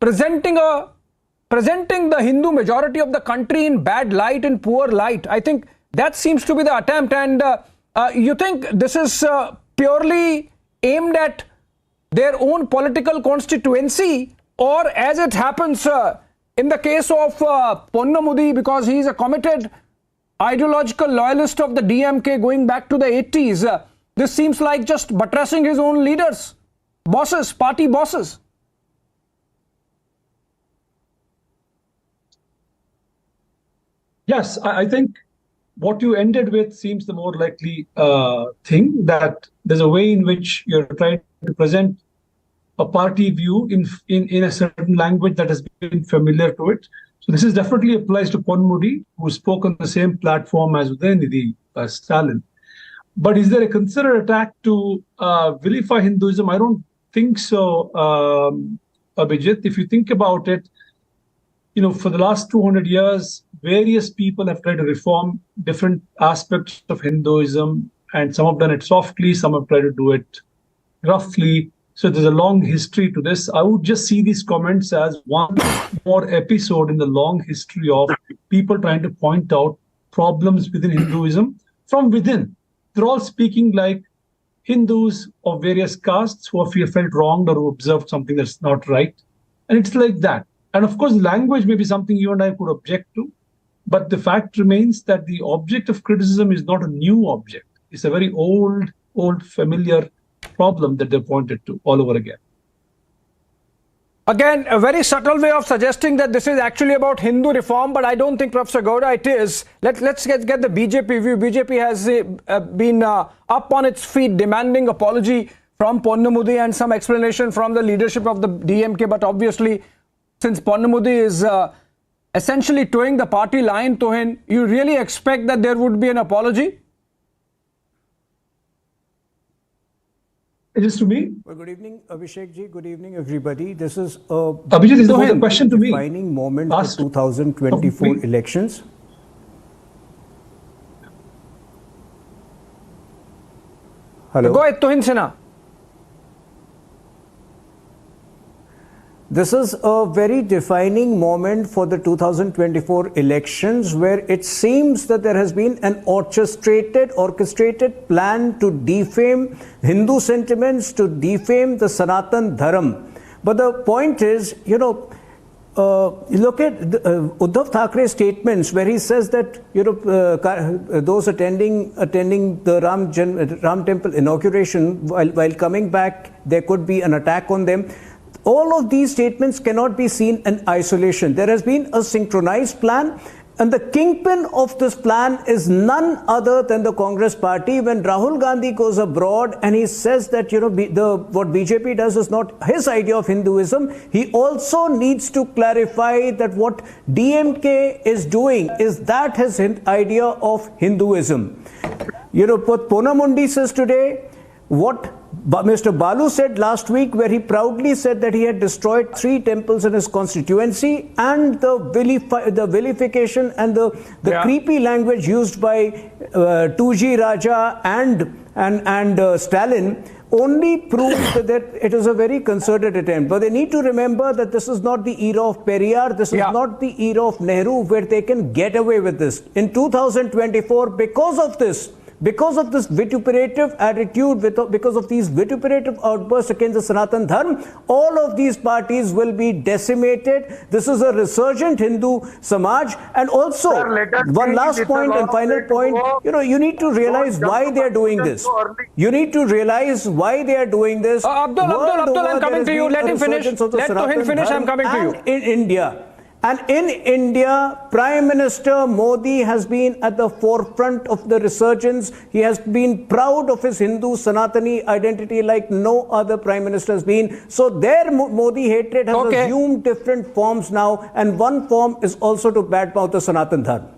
presenting the Hindu majority of the country in bad light, in poor light. I think that seems to be the attempt. And you think this is purely aimed at their own political constituency, or as it happens in the case of Ponnamudi, because he is a committed ideological loyalist of the DMK going back to the 80s, this seems like just buttressing his own leaders, bosses, party bosses. Yes, I think what you ended with seems the more likely thing, that there's a way in which you're trying to present a party view in a certain language that has been familiar to it. So this is definitely applies to Ponnamudi, who spoke on the same platform as Udayanithi Stalin. But is there a concerted attack to vilify Hinduism? I don't think so, Abhijit. If you think about it, for the last 200 years, various people have tried to reform different aspects of Hinduism, and some have done it softly, some have tried to do it roughly. So there's a long history to this. I would just see these comments as one more episode in the long history of people trying to point out problems within Hinduism from within. They're all speaking like Hindus of various castes who have felt wronged or who observed something that's not right. And it's like that. And of course, language may be something you and I could object to. But the fact remains that the object of criticism is not a new object. It's a very old, familiar problem that they pointed to all over again. Again, a very subtle way of suggesting that this is actually about Hindu reform, but I don't think, Professor Gowda, it is. Let's get the BJP view. BJP has been up on its feet demanding apology from Ponnamudi and some explanation from the leadership of the DMK. But obviously, since Ponnamudi is essentially towing the party line, Tuhin, you really expect that there would be an apology? It is to me. Well, good evening, Abhishek ji. Good evening, everybody. This is a Abhijit, this was a question to me. defining moment for 2024 elections. Hello. Go ahead, Tuhin Sinha. This is a very defining moment for the 2024 elections, where it seems that there has been an orchestrated plan to defame Hindu sentiments, to defame the Sanatan Dharma. But the point is, look at Uddhav Thakra's statements, where he says that those attending the Ram temple inauguration, while coming back, there could be an attack on them. All of these statements cannot be seen in isolation. There has been a synchronized plan, and the kingpin of this plan is none other than the Congress party. When Rahul Gandhi goes abroad and he says that what BJP does is not his idea of Hinduism, he also needs to clarify that what DMK is doing is that his idea of Hinduism. What Ponamundi says today, what Mr. Balu said last week, where he proudly said that he had destroyed 3 temples in his constituency, and the vilification and the creepy language used by 2G Raja and Stalin only proves that it is a very concerted attempt. But they need to remember that this is not the era of Periyar, this is not the era of Nehru, where they can get away with this. In 2024, because of this vituperative attitude, because of these vituperative outbursts against the Sanatan Dharma, all of these parties will be decimated. This is a resurgent Hindu Samaj. And also, one last point and final point, you need to realize why they are doing this. You need to realize why they are doing this. Abdul, I'm coming to you. Let him finish. Let him finish. I'm coming to you. In India, Prime Minister Modi has been at the forefront of the resurgence. He has been proud of his Hindu Sanatani identity like no other Prime Minister has been. So their Modi hatred has assumed different forms now, and one form is also to badmouth the Sanatan Dharma.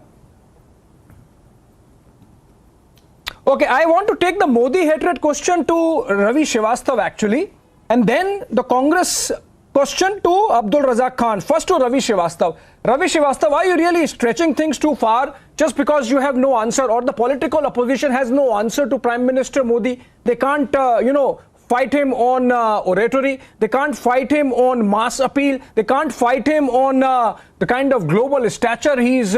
Okay, I want to take the Modi hatred question to Ravi Srivastav actually, and then the Congress question to Abdul Razak Khan. First to Ravi Srivastav. Ravi Srivastav, are you really stretching things too far just because you have no answer, or the political opposition has no answer to Prime Minister Modi? They can't, fight him on oratory. They can't fight him on mass appeal. They can't fight him on the kind of global stature he's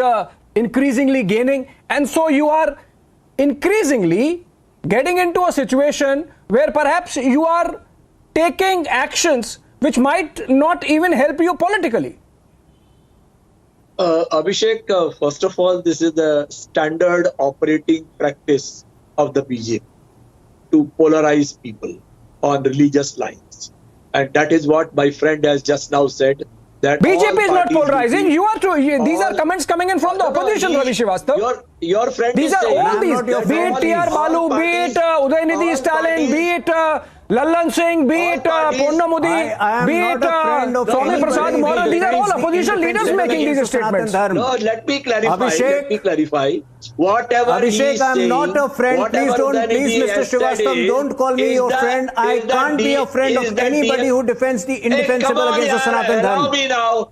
increasingly gaining. And so you are increasingly getting into a situation where perhaps you are taking actions which might not even help you politically. Abhishek, first of all, this is the standard operating practice of the BJP to polarize people on religious lines. And that is what my friend has just now said. That BJP is not polarizing. These are comments coming in from the opposition, Ravi Srivastav. Your friend these are all these. Be it T.R. Balu, be it I.N.D.I.A Stalin, be it Lallan Singh, be it Ponna Modi, be it Swami Prasad Moran. These are all opposition leaders making these statements. No, let me clarify. Whatever Abhishek, I'm not a friend. Please, Mr. Srivastav, don't call me your friend. I can't be a friend of anybody who defends the indefensible against the Sanatan Dharma.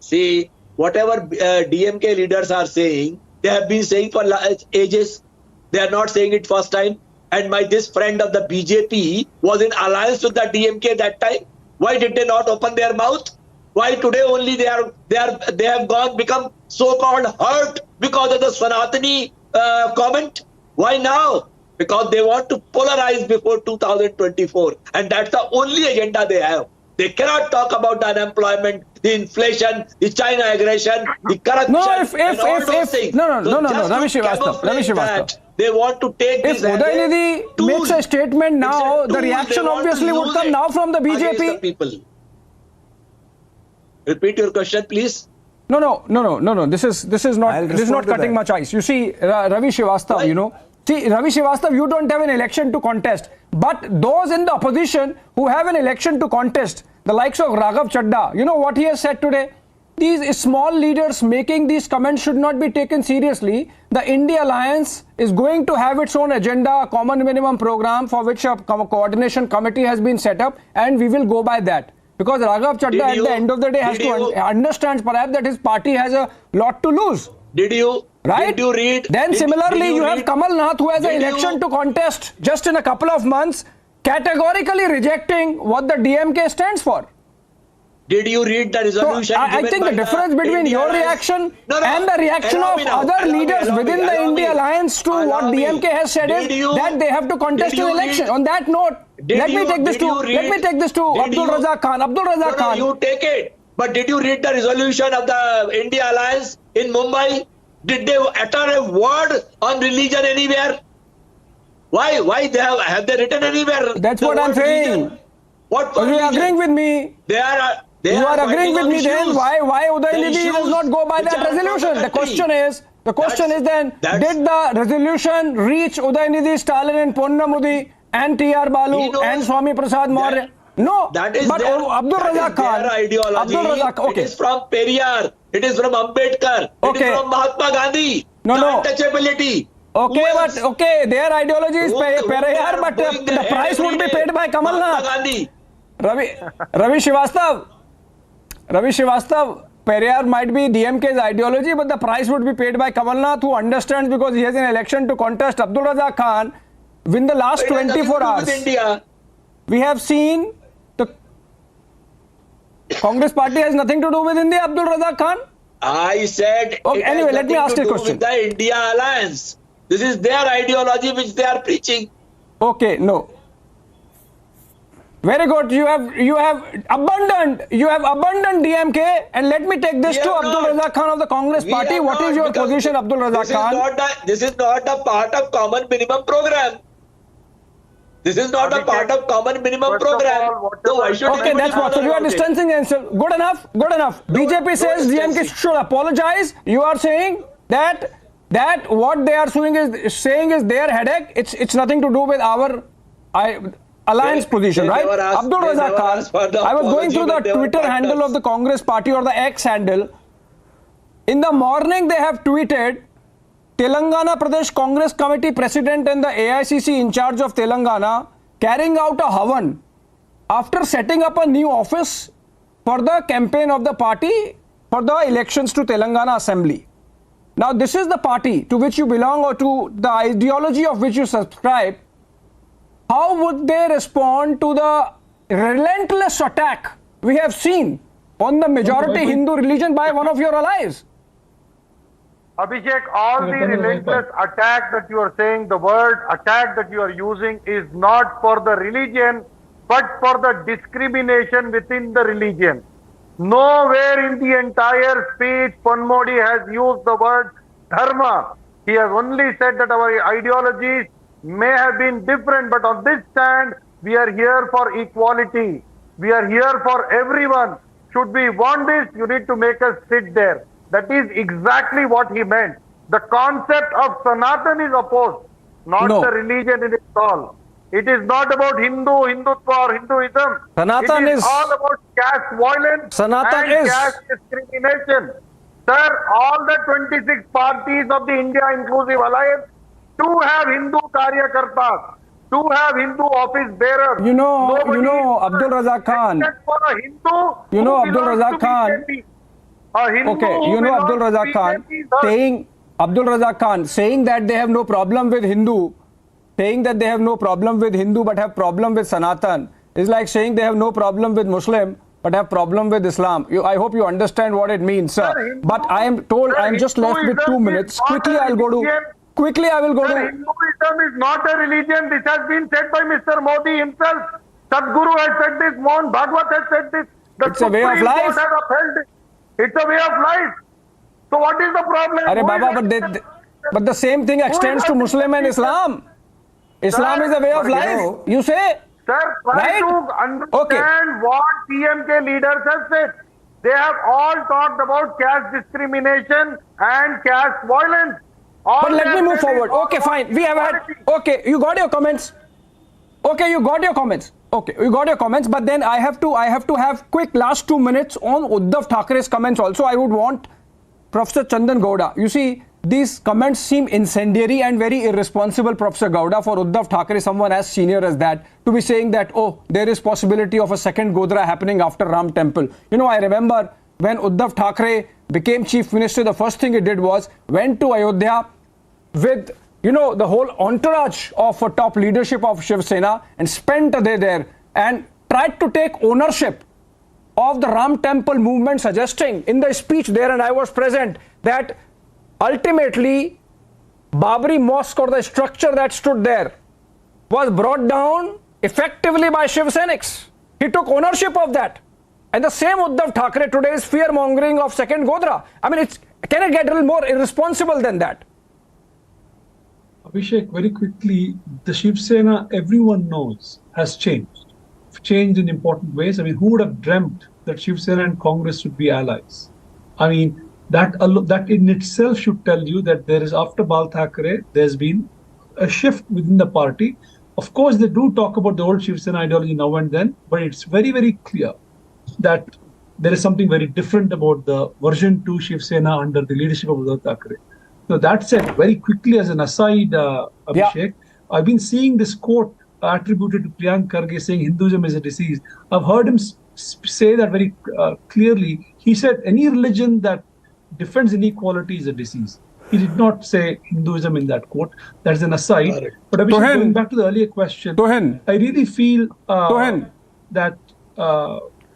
See, whatever DMK leaders are saying, they have been saying for ages. They are not saying it first time. And this friend of the BJP was in alliance with the DMK that time. Why did they not open their mouth? Why today only they have become so-called hurt because of the Sanatani comment? Why now? Because they want to polarize before 2024, and that's the only agenda they have. They cannot talk about the unemployment, the inflation, the China aggression, the corruption, and all those things. No, Ravi Srivastav. They want to take this. If Udayanithi makes a statement now, the reaction obviously would come now from the BJP. People. Repeat your question, please. No. This is not cutting much ice. You see, Ravi Srivastav, Ravi Srivastav, you don't have an election to contest. But those in the opposition who have an election to contest, the likes of Raghav Chadda, you know what he has said today? these small leaders making these comments should not be taken seriously. The India Alliance is going to have its own agenda, a common minimum program for which a coordination committee has been set up, and we will go by that. Because Raghav Chadha at the end of the day has to understand perhaps that his party has a lot to lose. Did you? Right? Did you read? Then similarly, you have Kamal Nath, who has an election to contest just in a couple of months, categorically rejecting what the DMK stands for. Did you read the resolution? So I think the difference between your reaction and the reaction of other leaders within the India Alliance to what DMK has said is that they have to contest an election. On that note, let me take this to Abdul Razak Khan. Abdul Razak Khan. You take it. But did you read the resolution of the India Alliance in Mumbai? Did they utter a word on religion anywhere? Why they have they written anywhere? That's what I'm saying. What? Are you agreeing with me? You are agreeing with me then? Why Uday-Nidhi does not go by that resolution? The question is then, did the resolution reach Uday-Nidhi, Stalin and Ponnamudi and T.R. Balu and Swami Prasad Maurya? No. That is but Abdul Razak Khan. Ideology. Abdul Razak, okay. It is from Periyar. It is from Ambedkar. Okay. It is from Mahatma Gandhi. No. Untouchability. Okay, their ideology is Periyar, but the price would be paid by Kamal Nath. Ravi Srivastava, Periyar might be DMK's ideology, but the price would be paid by Kamal Nath, who understands because he has an election to contest. Abdul Razak Khan, within the last 24 hours, we have seen the Congress party has nothing to do with India, Abdul Razak Khan. I said, okay, anyway, let me ask you a question. With the India Alliance. This is their ideology which they are preaching. Okay, no. Very good. You have abandoned DMK, and let me take this to Abdul Razak Khan of the Congress party. What is your position, Abdul Razak Khan? This is not a part of common minimum program. This is not a part of common minimum program. So why should okay, that's what. So you are distancing yourself. Good enough. BJP says DMK should apologize. You are saying that what they are saying is their headache. It's nothing to do with our alliance position, right? Abdul Razak Khan, I was going through the Twitter handle of the Congress party or the X handle. In the morning, they have tweeted, Telangana Pradesh Congress Committee President and the AICC in charge of Telangana carrying out a Havan after setting up a new office for the campaign of the party for the elections to Telangana Assembly. Now, this is the party to which you belong or to the ideology of which you subscribe. How would they respond to the relentless attack we have seen on the majority Hindu religion by one of your allies? Abhishek, all the relentless attack that you are saying, the word attack that you are using is not for the religion, but for the discrimination within the religion. Nowhere in the entire speech, Modi has used the word dharma. He has only said that our ideologies may have been different, but on this stand, we are here for equality. We are here for everyone. Should we want this, you need to make us sit there. That is exactly what he meant. The concept of Sanatan is opposed, not the religion in itself. It is not about Hindutva or Hinduism. Sanatan it is all about caste violence and caste discrimination. Sir, all the 26 parties of the India Inclusive Alliance do have Hindu Karyakartas, do have Hindu office bearers. You know, Abdul Razak Khan. Abdul Razak Khan. Abdul Razak Khan saying that they have no problem with Hindu, but have problem with Sanatan is like saying they have no problem with Muslim but have problem with Islam. I hope you understand what it means, sir. But I am told I am just left with 2 minutes. Quickly I will go to. Hinduism is not a religion. This has been said by Mr. Modi himself. Sadhguru has said this. Mohan Bhagwat has said this. It's a way of life. It's a way of life. So what is the problem? But the same thing extends to Muslim and Islam. Islam is a way of life. You say? Sir, try to understand what PMK leaders have said. They have all talked about caste discrimination and caste violence. But let me move forward. Okay, fine. We have had. Okay, you got your comments. Okay, we got your comments, but then I have to have quick last 2 minutes on Uddhav Thackeray's comments also. I would want Professor Chandan Gowda. You see, these comments seem incendiary and very irresponsible, Professor Gowda, for Uddhav Thackeray, someone as senior as that, to be saying that, oh, there is possibility of a second Godhra happening after Ram Temple. You know, I remember when Uddhav Thackeray became Chief Minister, the first thing he did was went to Ayodhya with, you know, the whole entourage of a top leadership of Shiv Sena and spent a day there and tried to take ownership of the Ram Temple movement, suggesting in the speech there, and I was present, that ultimately Babri Mosque, or the structure that stood there, was brought down effectively by Shiv Senics. He took ownership of that. And the same Uddhav Thackeray today is fear-mongering of second Godhra. I mean, can it get a little more irresponsible than that? Abhishek, very quickly, the Shiv Sena, everyone knows, has changed in important ways. I mean, who would have dreamt that Shiv Sena and Congress would be allies? I mean, that in itself should tell you that there is, after Bal Thackeray, there's been a shift within the party. Of course, they do talk about the old Shiv Sena ideology now and then, but it's very, very clear that there is something very different about the version 2 Shiv Sena under the leadership of Uddhav Thackeray. So that said, very quickly as an aside, Abhishek, I've been seeing this quote attributed to Priyank Kharge saying Hinduism is a disease. I've heard him say that very clearly. He said any religion that defends inequality is a disease. He did not say Hinduism in that quote. That's an aside. But Abhishek, going back to the earlier question, I really feel that,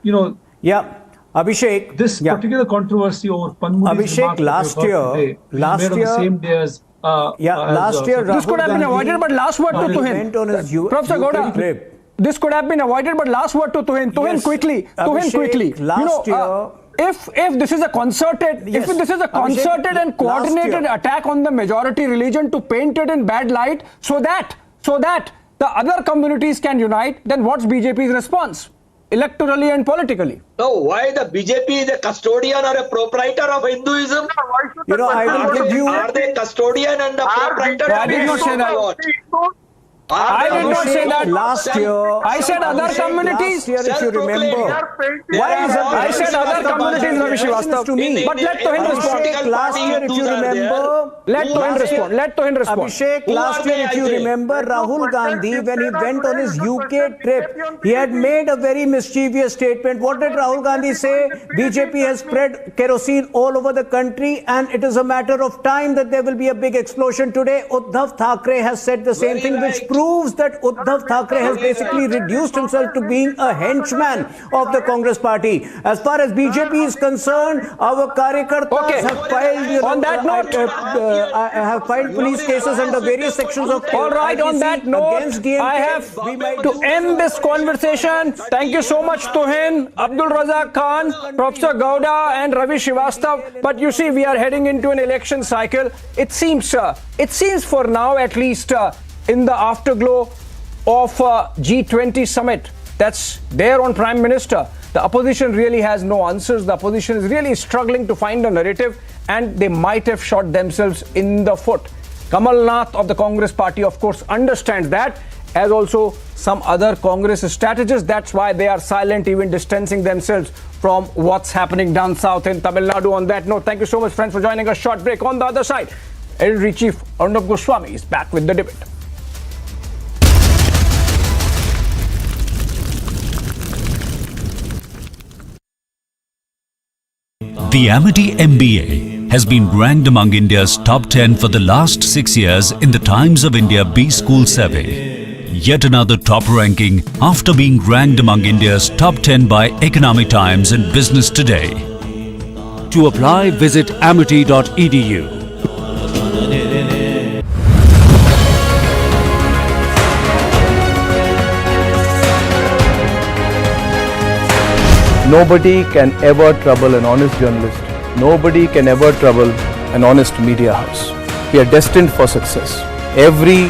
you know... Yeah. Abhishek, this particular controversy over Panmuri's Abhishek, last year, the same day as last year, this could have been avoided, but last word to Tuhin. Professor Gowda, this could have been avoided, but last word to Tuhin. Tuhin, quickly. Tuhin, quickly. Last year, if this is a concerted, if this is a concerted and coordinated attack on the majority religion to paint it in bad light, so that the other communities can unite, then what's BJP's response? Electorally and politically. No, why the BJP is a custodian or a proprietor of Hinduism? You know, I will give you... Are they custodian and the proprietor? I did not say that. I did not say that. Last year, I said other communities. Last year, if you remember, I said other communities, Ravi Srivastava. But let Tuhin respond. Last year, if you remember, let Tuhin respond. Abhishek, last year, if you remember, Rahul Gandhi, when he went on his UK trip, he had made a very mischievous statement. What did Rahul Gandhi say? BJP has spread kerosene all over the country, and it is a matter of time that there will be a big explosion. Today, Uddhav Thackeray has said the same thing, which proves that Uddhav Thackeray has basically reduced himself to being a henchman of the Congress party. As far as BJP is concerned, our Karyakartas have filed, on that note, have filed police cases under various sections of all right, on that note, I have to end this conversation. Thank you so much, Tuhin, Abdul Razak Khan, Professor Gowda and Ravi Srivastava. But you see, we are heading into an election cycle. It seems for now at least, in the afterglow of G20 summit that's there on Prime Minister, the opposition really has no answers. The opposition is really struggling to find a narrative, and they might have shot themselves in the foot. Kamal Nath of the Congress party, of course, understands that, as also some other Congress strategists. That's why they are silent, even distancing themselves from what's happening down south in Tamil Nadu. On that note, thank you so much, friends, for joining us. Short break. On the other side, Editor-in-Chief Arnab Goswami is back with the debate. The Anti-I.N.D.I.A has been ranked among India's top 10 for the last 6 years in the Times of India B-School Survey. Yet another top ranking after being ranked among India's top 10 by Economic Times and Business Today. To apply, visit amity.edu. Nobody can ever trouble an honest journalist. Nobody can ever trouble an honest media house. We are destined for success. Every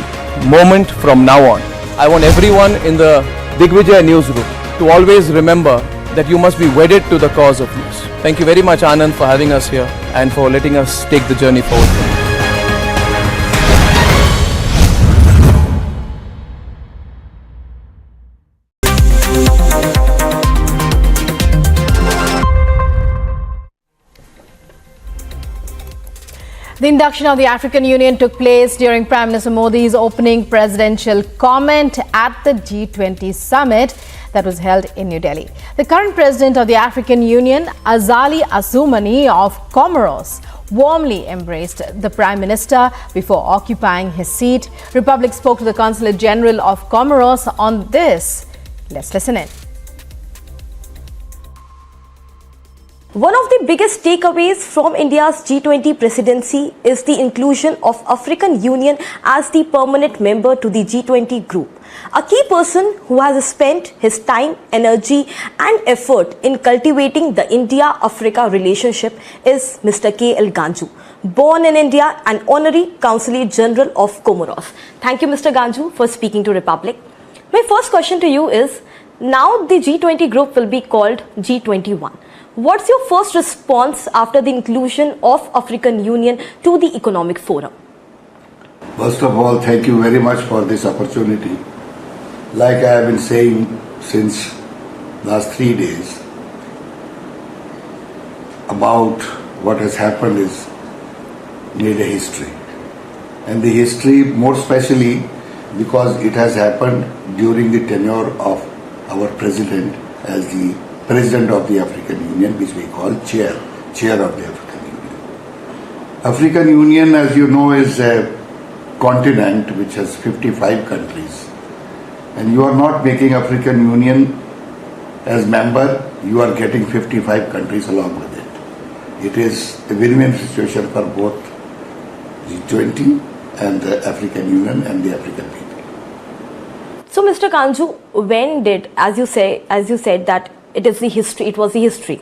moment from now on, I want everyone in the Digvijay newsroom to always remember that you must be wedded to the cause of news. Thank you very much, Anand, for having us here and for letting us take the journey forward. The induction of the African Union took place during Prime Minister Modi's opening presidential comment at the G20 summit that was held in New Delhi. The current president of the African Union, Azali Assoumani of Comoros, warmly embraced the Prime Minister before occupying his seat. Republic spoke to the Consulate General of Comoros on this. Let's listen in. One of the biggest takeaways from India's G20 presidency is the inclusion of African Union as the permanent member to the G20 group. A key person who has spent his time, energy and effort in cultivating the India-Africa relationship is Mr. K.L. Ganju, born in India and honorary Consulate General of Comoros. Thank you, Mr. Ganju, for speaking to Republic. My first question to you is, now the G20 group will be called G21. What's your first response after the inclusion of African Union to the Economic Forum? First of all, thank you very much for this opportunity. Like I have been saying since last 3 days, about what has happened is made a history. And the history more specially because it has happened during the tenure of our president as the President of the African Union, which we call Chair of the African Union. African Union, as you know, is a continent which has 55 countries. And you are not making African Union as member, you are getting 55 countries along with it. It is a win-win situation for both G20 and the African Union and the African people. So, Mr. Ganju, when did, as you said that it was the history.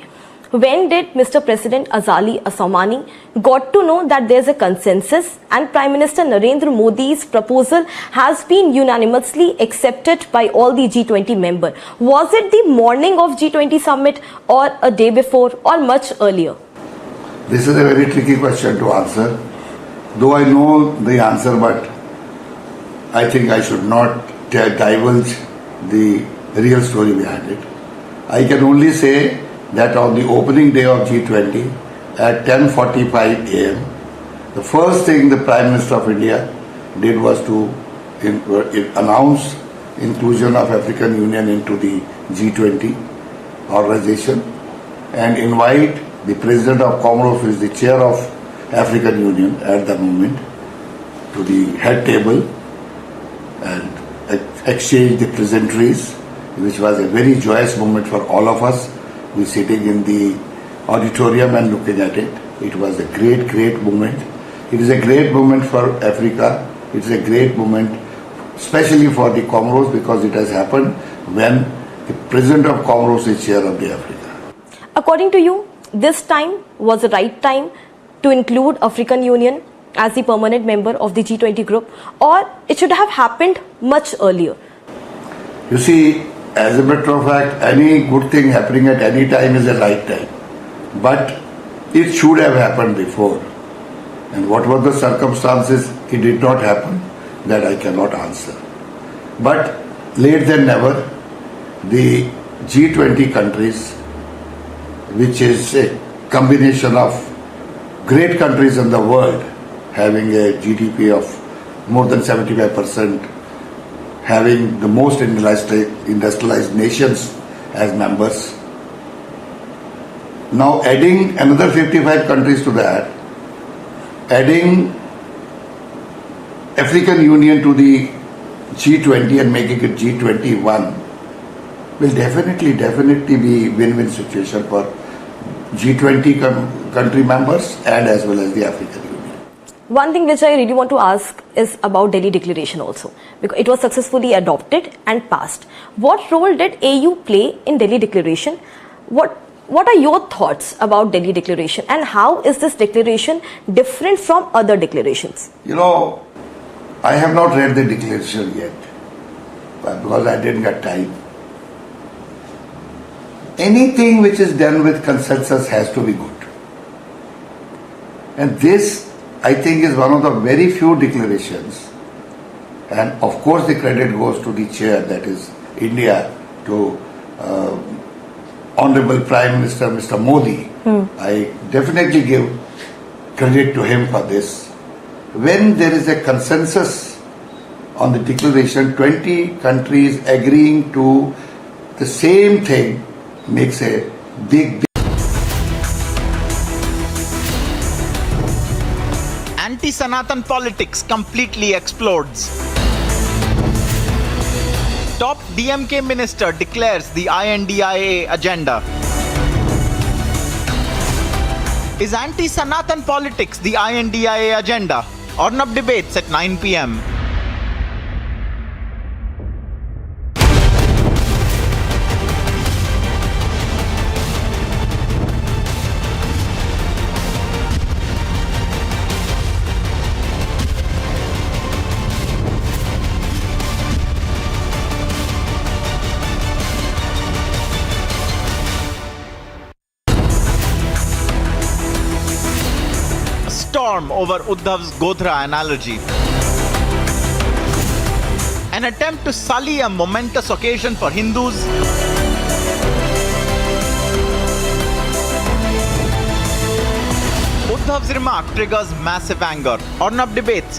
When did Mr. President Azali Assoumani got to know that there's a consensus and Prime Minister Narendra Modi's proposal has been unanimously accepted by all the G20 members? Was it the morning of G20 summit or a day before or much earlier? This is a very tricky question to answer. Though I know the answer, but I think I should not divulge the real story behind it. I can only say that on the opening day of G20 at 10:45 a.m., the first thing the Prime Minister of India did was to announce inclusion of African Union into the G20 organization and invite the President of Comoros, who is the Chair of African Union at the moment, to the head table and exchange the pleasantries, which was a very joyous moment for all of us. We sitting in the auditorium and looking at it. It was a great moment. It is a great moment for Africa. It is a great moment, especially for the Comoros, because it has happened when the President of Comoros is Chair of the Africa. According to you, this time was the right time to include African Union as the permanent member of the G20 group, or it should have happened much earlier? You see, as a matter of fact, any good thing happening at any time is a right time. But it should have happened before. And what were the circumstances it did not happen, that I cannot answer. But later than never, the G20 countries, which is a combination of great countries in the world, having a GDP of more than 75%, having the most industrialized nations as members. Now adding another 55 countries to that, adding African Union to the G20 and making it G21 will definitely be win-win situation for G20 country members and as well as the African Union. One thing which I really want to ask is about Delhi Declaration also, because it was successfully adopted and passed. What role did AU play in Delhi Declaration? What are your thoughts about Delhi Declaration and how is this declaration different from other declarations? You know, I have not read the declaration yet because I didn't get time. Anything which is done with consensus has to be good. And this, I think, is one of the very few declarations, and of course the credit goes to the chair, that is India, to Honorable Prime Minister Mr. Modi. I definitely give credit to him for this. When there is a consensus on the declaration, 20 countries agreeing to the same thing makes a big Anti-Sanatan politics completely explodes. Top DMK minister declares the I.N.D.I.A agenda. Is anti-Sanatan politics the I.N.D.I.A agenda? Arnab debates at 9 p.m. Storm over Uddhav's Godhra analogy. An attempt to sully a momentous occasion for Hindus. Uddhav's remark triggers massive anger. Arnab debates